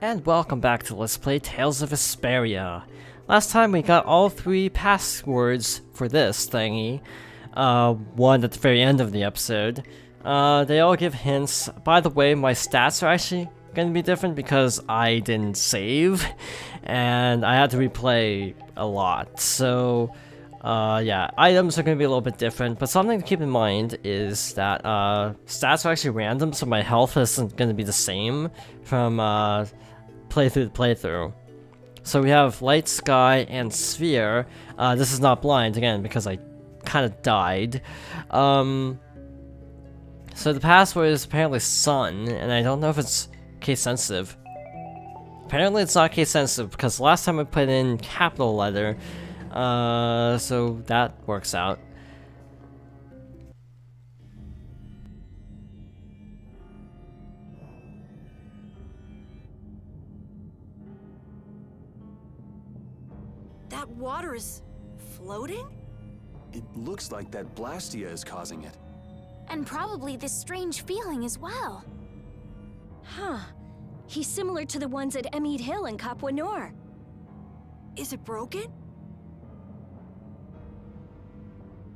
And welcome back to Let's Play Tales of Vesperia. Last time we got all 3 passwords for this thingy. One at the very end of the episode. They all give hints. By the way, my stats are actually going to be different because I didn't save. And I had to replay a lot. So, yeah, items are going to be a little bit different. But something to keep in mind is that stats are actually random, so my health isn't going to be the same from playthrough to playthrough. So we have Light, Sky, and Sphere. This is not blind, again, because I kind of died. So the password is apparently Sun, and I don't know if it's case sensitive. Apparently it's not case sensitive, because last time I put in capital letter, so that works out. That water is floating? It looks like that Blastia is causing it. And probably this strange feeling as well. Huh. He's similar to the ones at Emmead Hill and Capua Nor. Is it broken?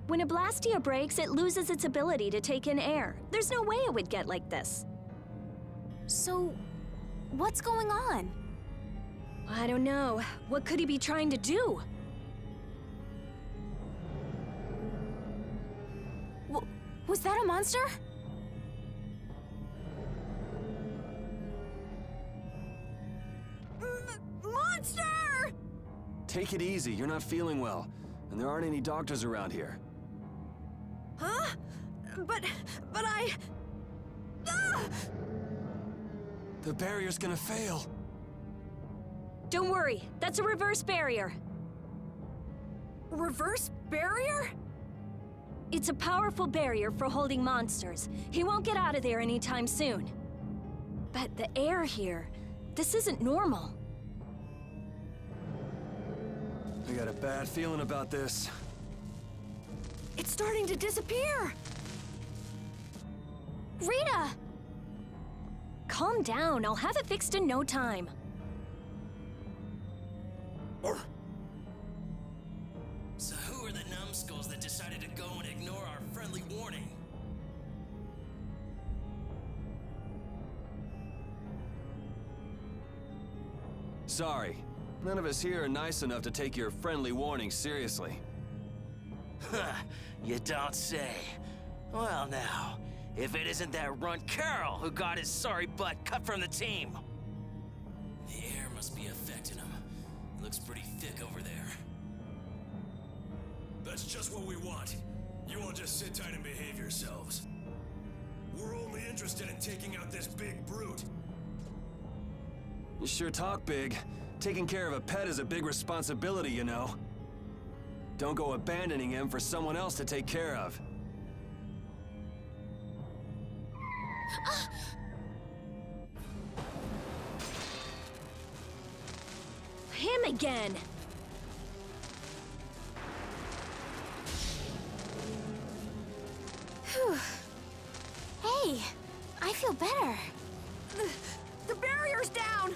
When a Blastia breaks, it loses its ability to take in air. There's no way it would get like this. So, what's going on? I don't know. What could he be trying to do? Was that a monster? Monster! Take it easy, you're not feeling well. And there aren't any doctors around here. Huh? But I... Ah! The barrier's gonna fail. Don't worry. That's a reverse barrier. Reverse barrier? It's a powerful barrier for holding monsters. He won't get out of there anytime soon. But the air here, this isn't normal. I got a bad feeling about this. It's starting to disappear! Rita! Calm down. I'll have it fixed in no time. So who are the numbskulls that decided to go and ignore our friendly warning? Sorry, none of us here are nice enough to take your friendly warning seriously. Huh, you don't say. Well now, if it isn't that runt Carol who got his sorry butt cut from the team. The air must be affecting him. Looks pretty thick over there. That's just what we want. You all just sit tight and behave yourselves. We're only interested in taking out this big brute. You sure talk big. Taking care of a pet is a big responsibility, you know. Don't go abandoning him for someone else to take care of. Him again! Hey, I feel better. The barrier's down!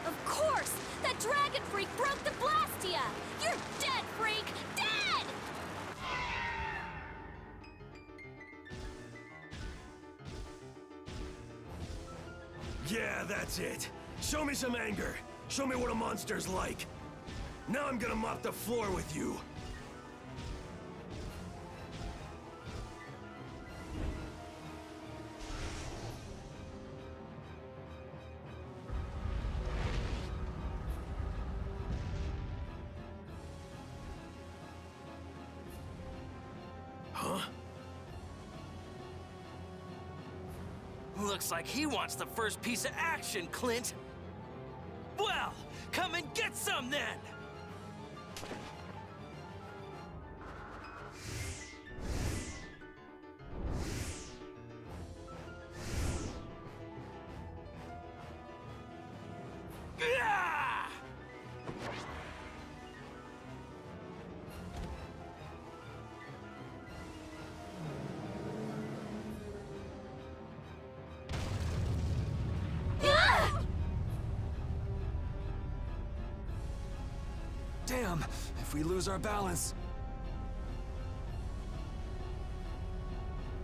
Of course! That dragon freak broke the Blastia! You're dead, freak! Dead! Yeah, that's it. Show me some anger. Show me what a monster's like. Now I'm gonna mop the floor with you. Huh? Looks like he wants the first piece of action, Clint. Well, come and get some then! Ah! Damn, if we lose our balance.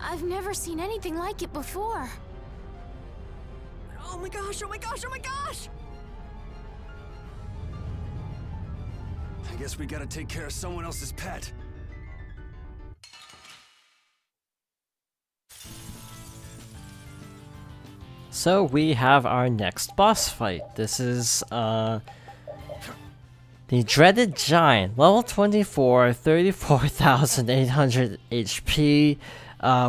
I've never seen anything like it before. Oh my gosh, oh my gosh, oh my gosh! I guess we gotta take care of someone else's pet. So we have our next boss fight. This is the dreaded giant, level 24, 34,800 HP,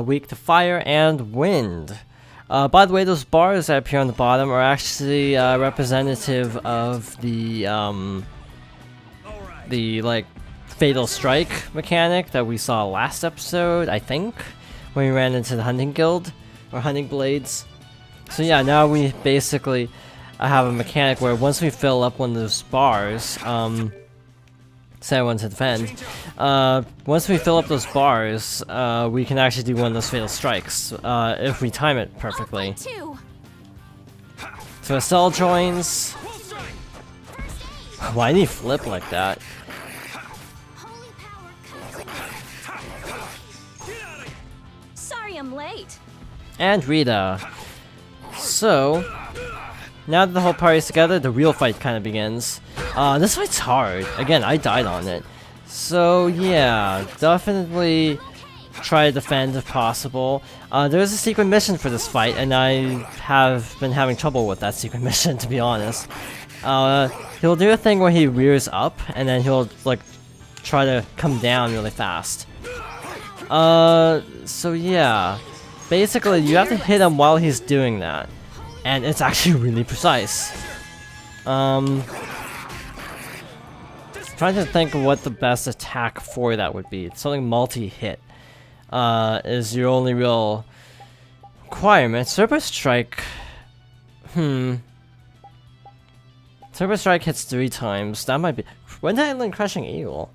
weak to fire and wind. By the way, those bars that appear on the bottom are actually representative of the like fatal strike mechanic that we saw last episode, I think, when we ran into the hunting guild or hunting blades. So yeah, now we basically have a mechanic where once we fill up one of those bars, say I want to defend, once we fill up those bars, we can actually do one of those fatal strikes, if we time it perfectly. So Estelle joins. Why did he flip like that? Sorry I'm late. And Rita. So, now that the whole party's together, the real fight kind of begins. This fight's hard. Again, I died on it. So yeah, definitely try to defend if possible. There's a secret mission for this fight, and I have been having trouble with that secret mission, to be honest. He'll do a thing where he rears up, and then he'll like try to come down really fast. So yeah, basically you have to hit him while he's doing that, and it's actually really precise. Trying to think of what the best attack for that would be. Something multi-hit is your only real requirement. Serpent Strike. Serpent Strike hits 3 times. That might be. When did I learn Crushing Eagle?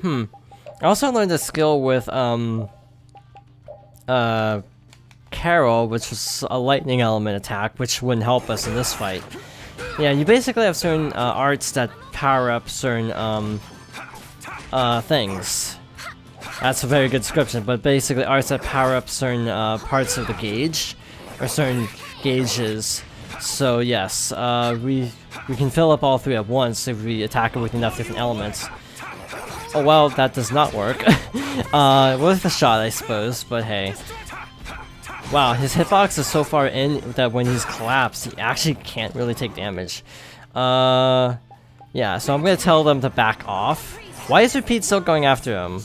I also learned a skill with Carol, which was a lightning element attack, which wouldn't help us in this fight. Yeah, you basically have certain arts that power up certain things. That's a very good description, but basically arts that power up certain parts of the gauge, or certain gauges. So yes, we can fill up all 3 at once if we attack it with enough different elements. Oh well, that does not work. Worth a shot, I suppose, but hey. Wow, his hitbox is so far in that when he's collapsed, he actually can't really take damage. Yeah, so I'm gonna tell them to back off. Why is Repeat still going after him?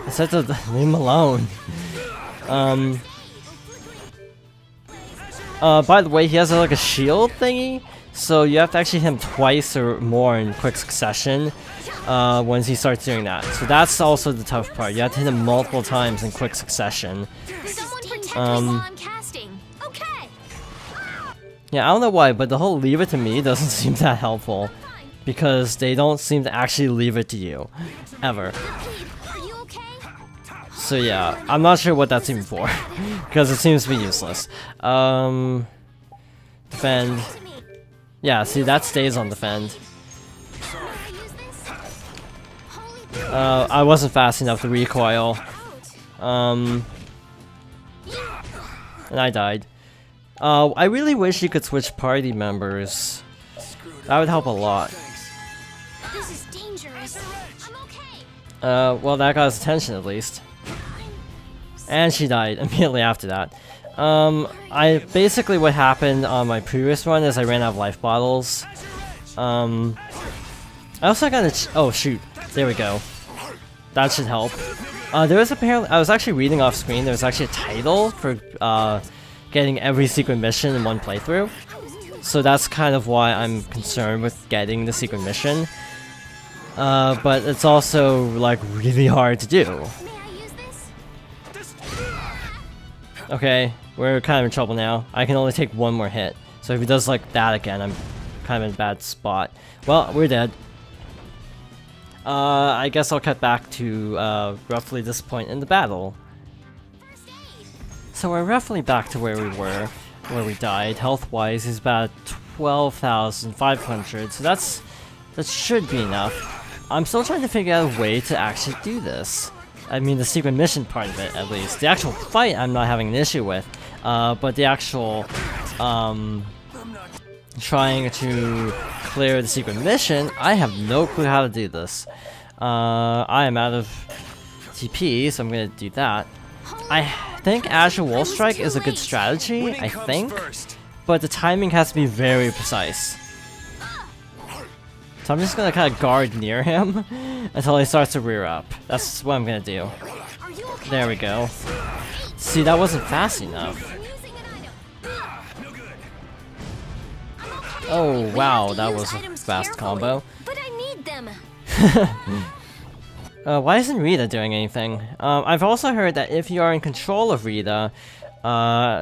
I said to leave him alone. By the way, he has like a shield thingy, so you have to actually hit him twice or more in quick succession once he starts doing that. So that's also the tough part. You have to hit him multiple times in quick succession. Okay. Yeah, I don't know why, but the whole leave it to me doesn't seem that helpful. Because they don't seem to actually leave it to you. Ever. Are you okay? So yeah, I'm not sure what that's even for. Because it seems to be useless. Defend. Yeah, see, that stays on defend. I wasn't fast enough to recoil. And I died. I really wish you could switch party members. That would help a lot. This is dangerous. I'm okay. Well, that got his attention at least. And she died immediately after that. Basically what happened on my previous run is I ran out of life bottles. I also got oh shoot, there we go. That should help. There was apparently, I was actually reading off screen, there was actually a title for getting every secret mission in one playthrough. So that's kind of why I'm concerned with getting the secret mission. But it's also like really hard to do. May I use this? Okay, we're kind of in trouble now. I can only take 1 more hit. So if he does like that again, I'm kind of in a bad spot. Well, we're dead. I guess I'll cut back to roughly this point in the battle. So we're roughly back to where we were, where we died. Health-wise, he's about 12,500. So that's That should be enough. I'm still trying to figure out a way to actually do this. I mean, the secret mission part of it, at least. The actual fight, I'm not having an issue with. But the actual, trying to clear the secret mission, I have no clue how to do this. I am out of TP, so I'm gonna do that. I think Azure Wall Strike is a good strategy, I think. But the timing has to be very precise. So I'm just gonna kind of guard near him until he starts to rear up. That's what I'm gonna do. There we go. See, that wasn't fast enough. Oh wow, that was a fast combo. But I need them. Why isn't Rita doing anything? I've also heard that if you are in control of Rita,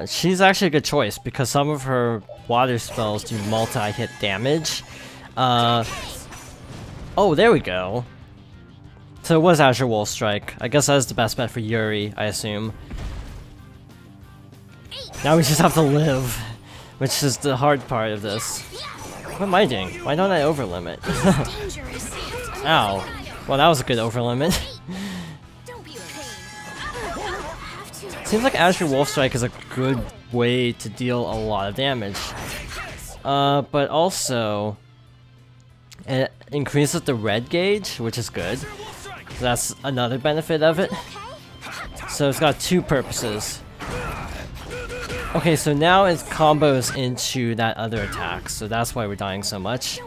she's actually a good choice because some of her water spells do multi-hit damage. Oh, there we go. So it was Azure Wall Strike. I guess that's the best bet for Yuri, I assume. Now we just have to live, which is the hard part of this. What am I doing? Why don't I overlimit? Ow. Well, that was a good overlimit. Seems like Azure Wolf Strike is a good way to deal a lot of damage. But also, it increases the red gauge, which is good. That's another benefit of it. So it's got two purposes. Okay, so now it combos into that other attack, so that's why we're dying so much.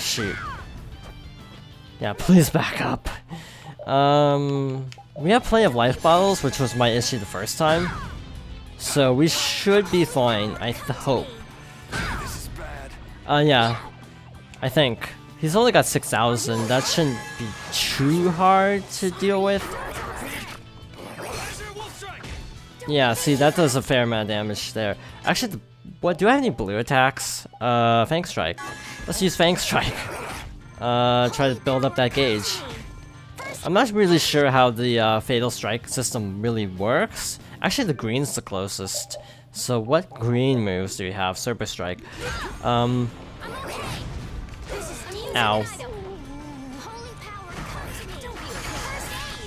Shoot. Yeah, please back up. We have plenty of life bottles, which was my issue the first time. So we should be fine, I hope. Yeah. I think. He's only got 6,000, that shouldn't be too hard to deal with. Yeah, see, that does a fair amount of damage there. Actually, what, do I have any blue attacks? Fang Strike. Let's use Fang Strike. Try to build up that gauge. I'm not really sure how the Fatal Strike system really works. Actually, the green's the closest. So what green moves do we have? Super Strike. Ow.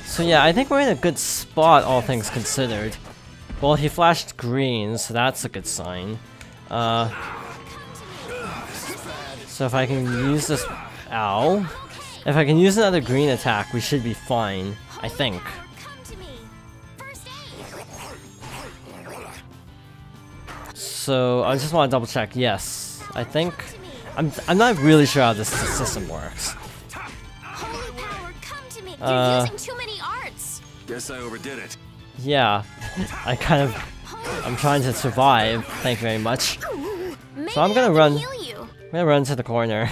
So yeah, I think we're in a good spot, all things considered. Well, he flashed green, so that's a good sign. So if I can use this... Ow. If I can use another green attack, we should be fine, I think. So I just want to double check. Yes, I think... I'm not really sure how this system works. Guess I overdid it. Yeah, I'm trying to survive, thank you very much. So I'm gonna run to the corner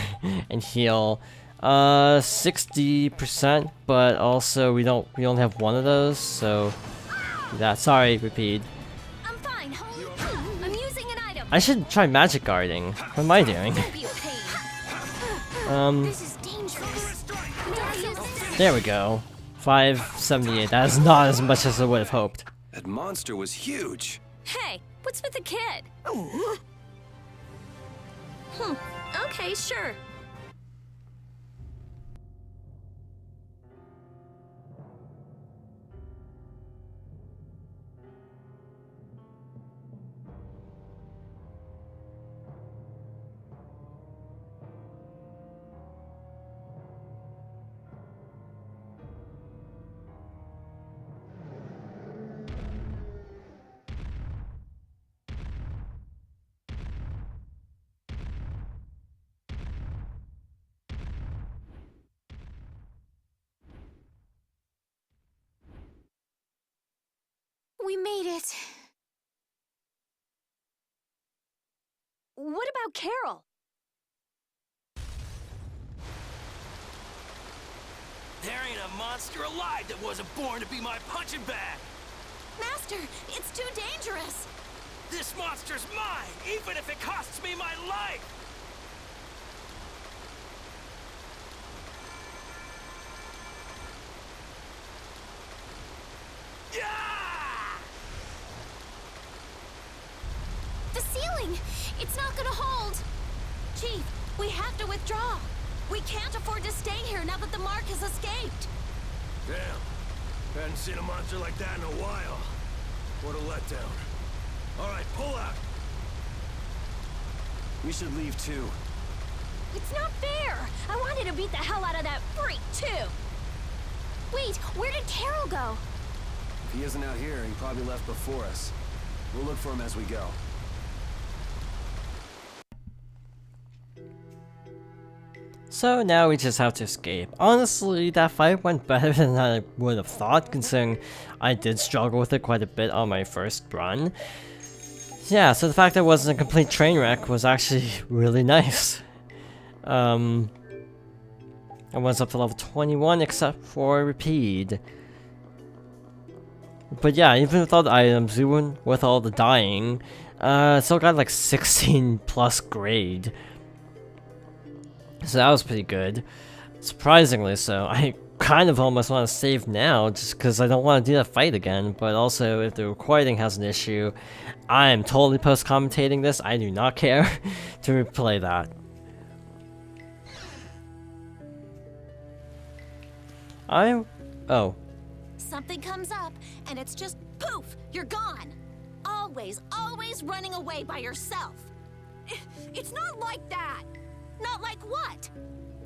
and heal 60%, but also we only have one of those, so that, sorry, repeat. I'm fine. I'm using an item. I should try magic guarding. What am I doing? This is dangerous. There we go. 578. That is not as much as I would have hoped. That monster was huge. Hey, what's with the kid? Okay, sure. We made it. What about Carol? There ain't a monster alive that wasn't born to be my punching bag! Master, it's too dangerous. This monster's mine, even if it costs me my life! The ceiling! It's not gonna hold! Chief, We have to withdraw. We can't afford to stay here now that the Mark has escaped. Damn. Hadn't seen a monster like that in a while. What a letdown. All right, pull out. We should leave too. It's not fair! I wanted to beat the hell out of that freak, too! Wait, where did Carol go? If he isn't out here, he probably left before us. We'll look for him as we go. So now we just have to escape. Honestly, that fight went better than I would have thought, considering I did struggle with it quite a bit on my first run. Yeah, so the fact that it wasn't a complete train wreck was actually really nice. I was up to level 21 except for repeat. But yeah, even with all the items, even with all the dying, still got like 16 plus grade. So that was pretty good. Surprisingly so. I kind of almost want to save now just because I don't want to do that fight again. But also, if the recording has an issue, I am totally post-commentating this. I do not care to replay that. Oh. Something comes up, and it's just poof, you're gone. Always, always running away by yourself. It's not like that! Not like what?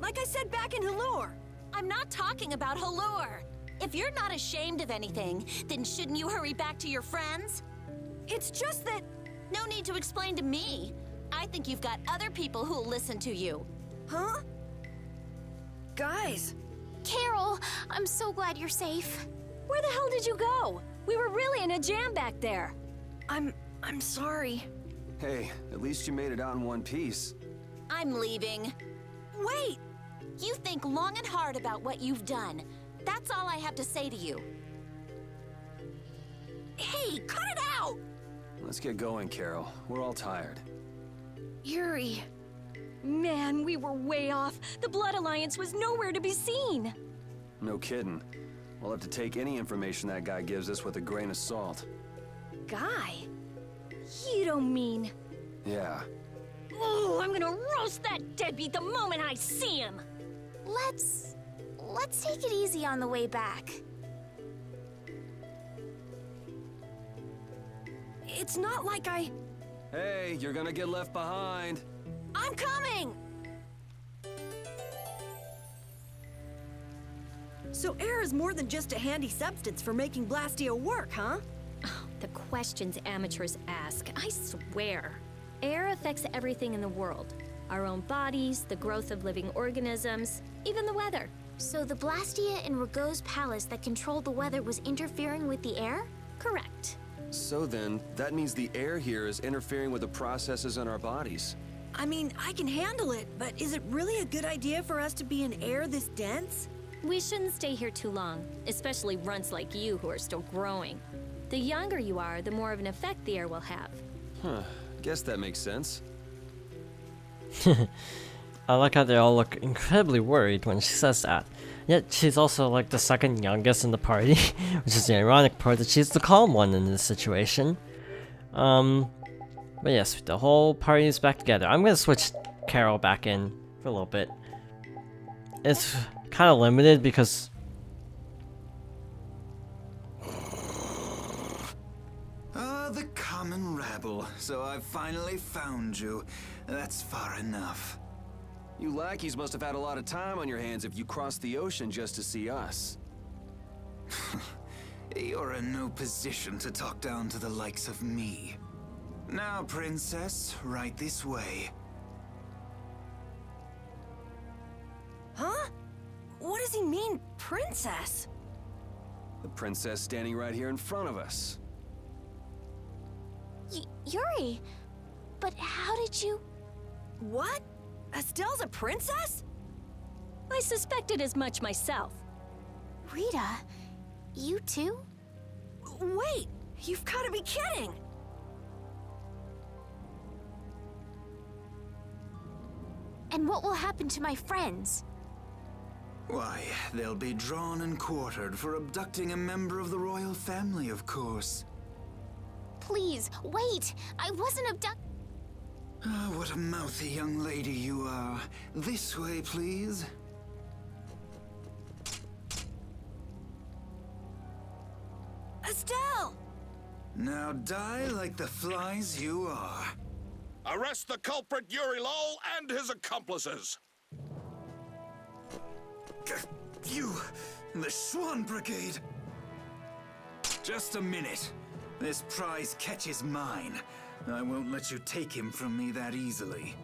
Like I said back in Halure. I'm not talking about Halure. If you're not ashamed of anything, then shouldn't you hurry back to your friends? It's just that... No need to explain to me. I think you've got other people who'll listen to you. Huh? Guys, Carol, I'm so glad you're safe. Where the hell did you go? We were really in a jam back there. I'm sorry. Hey, at least you made it out in one piece. I'm leaving. Wait! You think long and hard about what you've done. That's all I have to say to you. Hey, cut it out! Let's get going, Carol. We're all tired. Yuri. Man, we were way off. The Blood Alliance was nowhere to be seen. No kidding. We'll have to take any information that guy gives us with a grain of salt. Guy? You don't mean... Yeah. Oh, I'm gonna roast that deadbeat the moment I see him! Let's take it easy on the way back. It's not like I... Hey, you're gonna get left behind. I'm coming! So air is more than just a handy substance for making Blastia work, huh? Oh, the questions amateurs ask, I swear. Air affects everything in the world. Our own bodies, the growth of living organisms, even the weather. So the Blastia in Rago's palace that controlled the weather was interfering with the air? Correct. So then, that means the air here is interfering with the processes in our bodies. I mean, I can handle it, but is it really a good idea for us to be in air this dense? We shouldn't stay here too long, especially runts like you who are still growing. The younger you are, the more of an effect the air will have. Huh. Guess that makes sense. I like how they all look incredibly worried when she says that. Yet she's also like the second youngest in the party, which is the ironic part that she's the calm one in this situation. But yes, the whole party is back together. I'm gonna switch Carol back in for a little bit. It's kind of limited because... The common rabble. So I've finally found you. That's far enough. You lackeys must have had a lot of time on your hands if you crossed the ocean just to see us. You're in no position to talk down to the likes of me. Now, princess, right this way. Huh? What does he mean, princess? The princess standing right here in front of us. Yuri, but how did you... What? Estelle's a princess? I suspected as much myself. Rita, you too? Wait, you've got to be kidding! And what will happen to my friends? Why, they'll be drawn and quartered for abducting a member of the royal family, of course. Please, wait! I wasn't what a mouthy young lady you are. This way, please. Estelle! Now die like the flies you are. Arrest the culprit Yuri Lowell and his accomplices. You, the Swan Brigade. Just a minute. This prize catches mine. I won't let you take him from me that easily.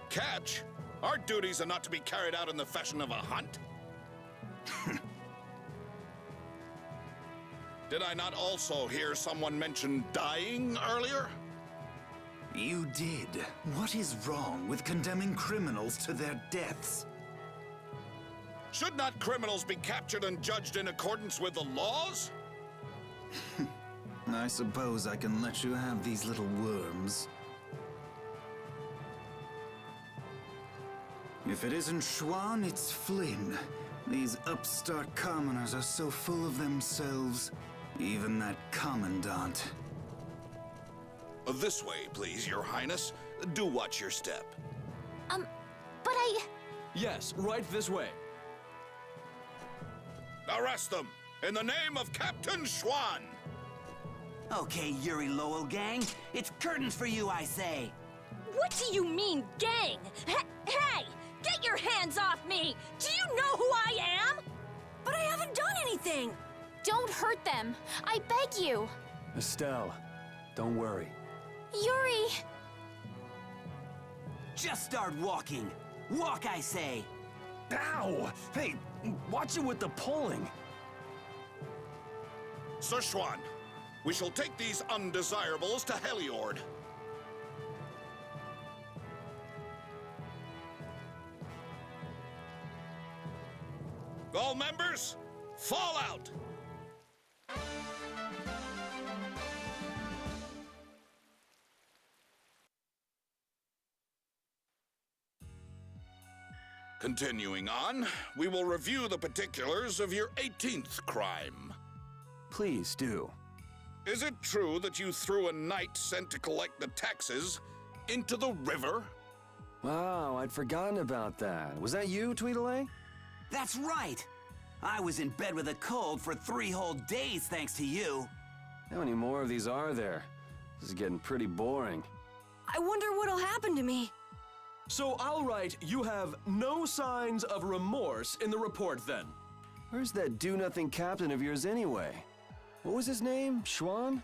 Catch? Our duties are not to be carried out in the fashion of a hunt. Did I not also hear someone mention dying earlier? You did. What is wrong with condemning criminals to their deaths? Should not criminals be captured and judged in accordance with the laws? I suppose I can let you have these little worms. If it isn't Schwan, it's Flynn. These upstart commoners are so full of themselves. Even that commandant. This way, please, Your Highness. Do watch your step. But I... Yes, right this way. Arrest them, in the name of Captain Schwan! Okay, Yuri Lowell gang, it's curtains for you, I say. What do you mean, gang? Hey! Get your hands off me! Do you know who I am? But I haven't done anything! Don't hurt them. I beg you. Estelle, don't worry. Yuri! Just start walking. Walk, I say. Ow! Hey, watch it with the pulling. Sir Schwan, we shall take these undesirables to Heliord. All members, fall out! Continuing on, we will review the particulars of your 18th crime. Please do. Is it true that you threw a knight sent to collect the taxes into the river? Wow, I'd forgotten about that. Was that you, Tweedledee? That's right. I was in bed with a cold for 3 whole days thanks to you. How many more of these are there? This is getting pretty boring. I wonder what'll happen to me. So I'll write, you have no signs of remorse in the report then. Where's that do-nothing captain of yours anyway? What was his name? Schwan?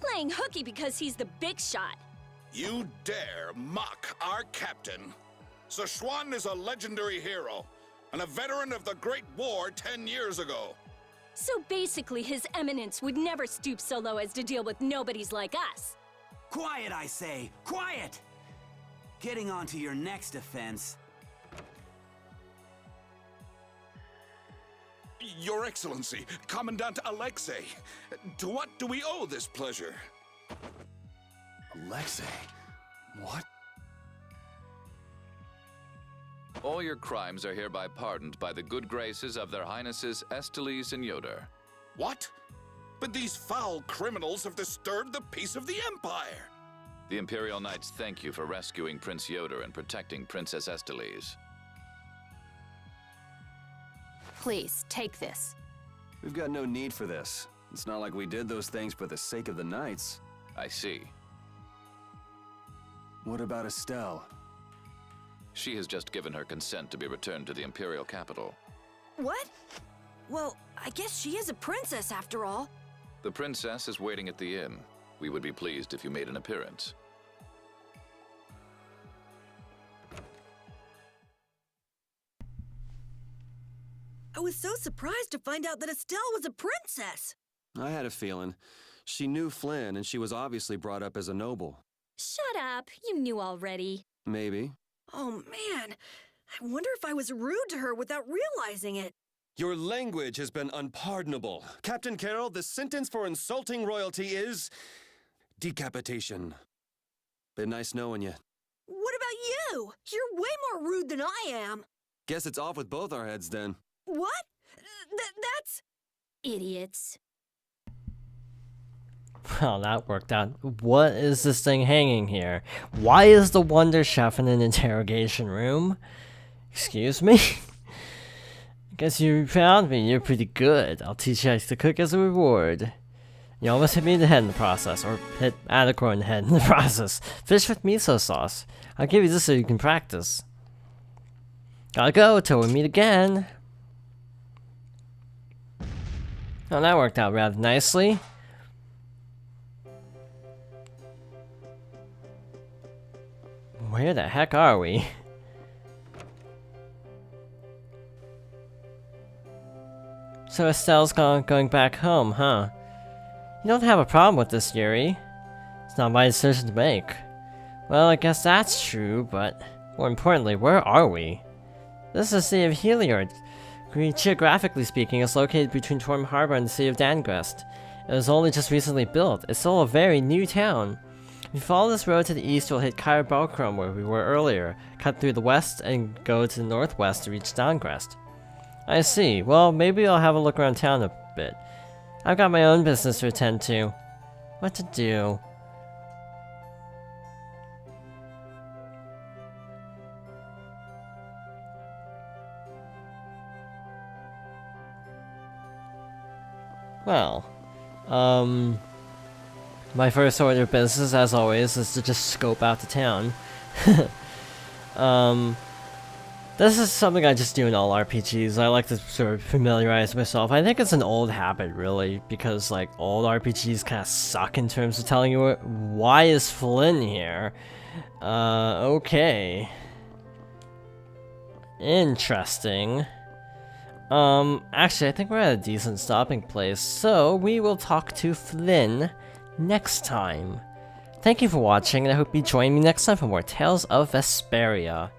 Playing hooky because he's the big shot. You dare mock our captain? Sir Schwan is a legendary hero and a veteran of the Great War 10 years ago. So basically, His Eminence would never stoop so low as to deal with nobodies like us. Quiet, I say. Quiet! Getting on to your next offense. Your Excellency, Commandant Alexei, to what do we owe this pleasure? Alexei? What? All your crimes are hereby pardoned by the good graces of their Highnesses Esteles and Yoder. What? But these foul criminals have disturbed the peace of the Empire. The Imperial Knights thank you for rescuing Prince Yoder and protecting Princess Esteles. Please, take this. We've got no need for this. It's not like we did those things for the sake of the knights. I see. What about Estelle? She has just given her consent to be returned to the Imperial capital. What? Well, I guess she is a princess after all. The princess is waiting at the inn. We would be pleased if you made an appearance. I was so surprised to find out that Estelle was a princess. I had a feeling. She knew Flynn, and she was obviously brought up as a noble. Shut up. You knew already. Maybe. Oh, man. I wonder if I was rude to her without realizing it. Your language has been unpardonable. Captain Carroll, the sentence for insulting royalty is decapitation. Been nice knowing you. What about you? You're way more rude than I am. Guess it's off with both our heads then. What? That's... Idiots. Well, that worked out. What is this thing hanging here? Why is the Wonder Chef in an interrogation room? Excuse me? Guess you found me. You're pretty good. I'll teach you how to cook as a reward. You almost hit me in the head in the process, or hit Adacor in the head in the process. Fish with miso sauce. I'll give you this so you can practice. Gotta go till we meet again. Oh, that worked out rather nicely. Where the heck are we? So Estelle's going back home, huh? You don't have a problem with this, Yuri. It's not my decision to make. Well, I guess that's true, but more importantly, where are we? This is the city of Heliord. Geographically speaking, it's located between Torm Harbor and the city of Dangrest. It was only just recently built. It's still a very new town. If you follow this road to the east, you'll hit Kair Belkrom, where we were earlier, cut through the west, and go to the northwest to reach Dangrest. I see. Well, maybe I'll have a look around town a bit. I've got my own business to attend to. What to do? Well, my first order of business, as always, is to just scope out the town. This is something I just do in all RPGs. I like to sort of familiarize myself. I think it's an old habit, really, because, like, old RPGs kind of suck in terms of telling you why is Flynn here? Okay. Interesting. Actually, I think we're at a decent stopping place, so we will talk to Flynn next time. Thank you for watching, and I hope you join me next time for more Tales of Vesperia.